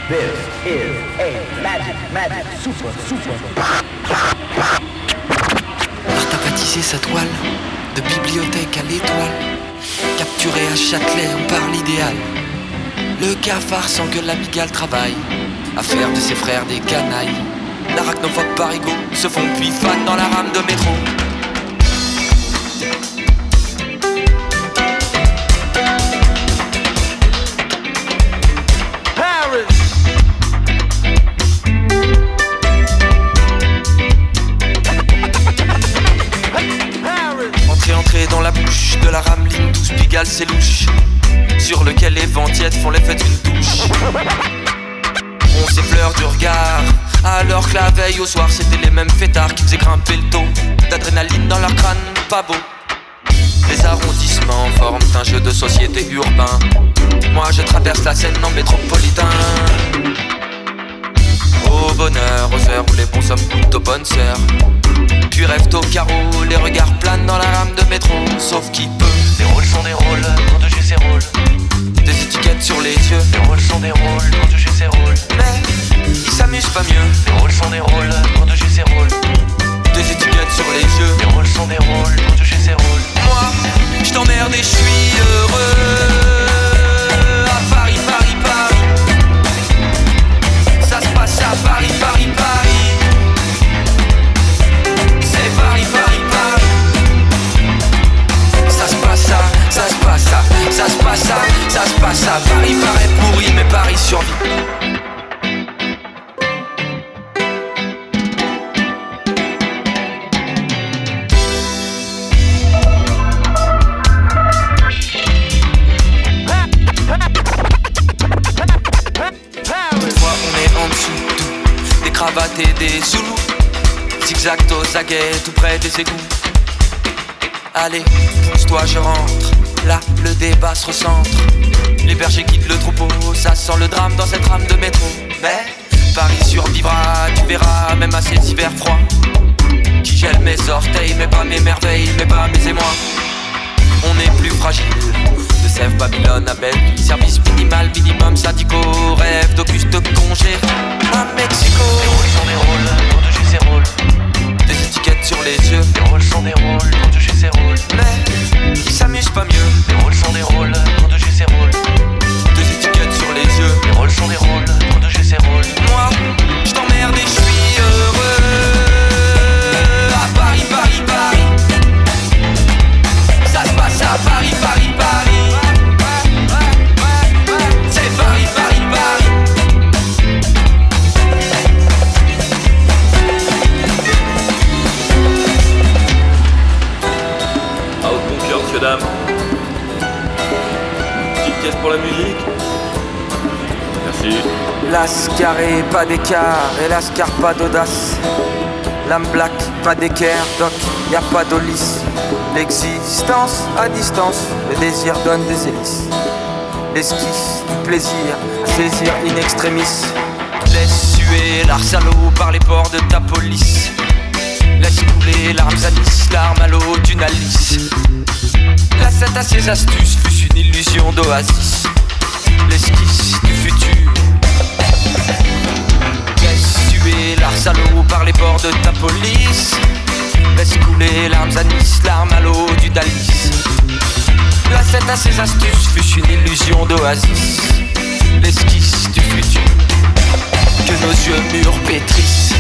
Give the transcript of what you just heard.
This is a magic super. Art a baptisé sa toile de bibliothèque à l'étoile. Capturé à Châtelet, on parle idéal. Le cafard sans que l'amigale travaille à faire de ses frères des canailles. L'arachnophobes par ego se font puis fans dans la rame de métro. Entrer dans la bouche de la rameline, 12 pigalle c'est louche, sur lequel les ventiettes font l'effet d'une douche. On s'effleure du regard, alors que la veille au soir c'était les mêmes fêtards qui faisaient grimper le taux d'adrénaline dans leur crâne, pas beau. Les arrondissements forment un jeu de société urbain. Moi je traverse la Seine en métropolitain. Au bonheur, aux heures où les bons sommes goûtent aux bonnes sœurs. Puis rêvent au carreau, les regards planent dans la rame de métro. Sauf qui peut. Les rôles sont des rôles, nom de jeu ses rôles. Des étiquettes sur les yeux. Les rôles sont des rôles, nom de jeu ses rôles. Mais ils s'amusent pas mieux. Les rôles sont des rôles, nom de jeu ses rôles. Des étiquettes sur les yeux. Les rôles sont des rôles, nom de jeu ses rôles. Moi, je t'emmerde et je suis heureux. À Paris, Paris, Paris. Ça se passe à Paris, Paris, Paris. C'est Paris, Paris, Paris. Ça se passe à, ça se passe à, ça se passe à, ça se passe à. Paris paraît pourri, mais Paris survit. Cravates et des zoulous, zigzag aux aguets tout près des égouts. Allez, pousse-toi, je rentre. Là, le débat se recentre. Les bergers quittent le troupeau, ça sent le drame dans cette rame de métro. Mais Paris survivra, tu verras, même à ces hivers froids. Qui gèle mes orteils, mais pas mes merveilles, mais pas mes émois. On est plus fragile. De Sèvres, Babylone à Belleville. Service minimal, minimum syndicaux. Rêve d'Auguste congé à Mexico. Les rôles sont des rôles, nom de jeu ses rôles. Des étiquettes sur les yeux. Les rôles sont des rôles, nom de jeu ses rôles. Mais ils s'amusent pas mieux. Les rôles sont des rôles, nom de jeu ses rôles. Des étiquettes sur les yeux. Les rôles sont des rôles, nom de jeu ses rôles. Moi, je t'emmerde et je suis heureux. À Paris, Paris, Paris. Ça se passe à Paris, Paris, Paris. C'est Paris, Paris, Paris. À haute bon cœur, monsieur, dame. Petite pièce pour la musique. Merci. Lascaré, pas d'écart, et Lascar, pas d'audace. Lame black, pas d'équerre, doc, y a pas d'olice. L'existence à distance, le désir donne des hélices. L'esquisse du plaisir, saisir in extremis. Laisse suer l'arsalo par les ports de ta police. Laisse couler l'armes à Nice, l'arme à l'eau d'une Alice. La scène à ses astuces fut une illusion d'oasis. L'esquisse du futur. Laisse suer l'arsalo par les bords de ta police. Laisse couler l'armes à Nice, l'arme à l'eau du Dalis. La scène à ses astuces fut une illusion d'oasis. L'esquisse du futur que nos yeux mûrs pétrissent.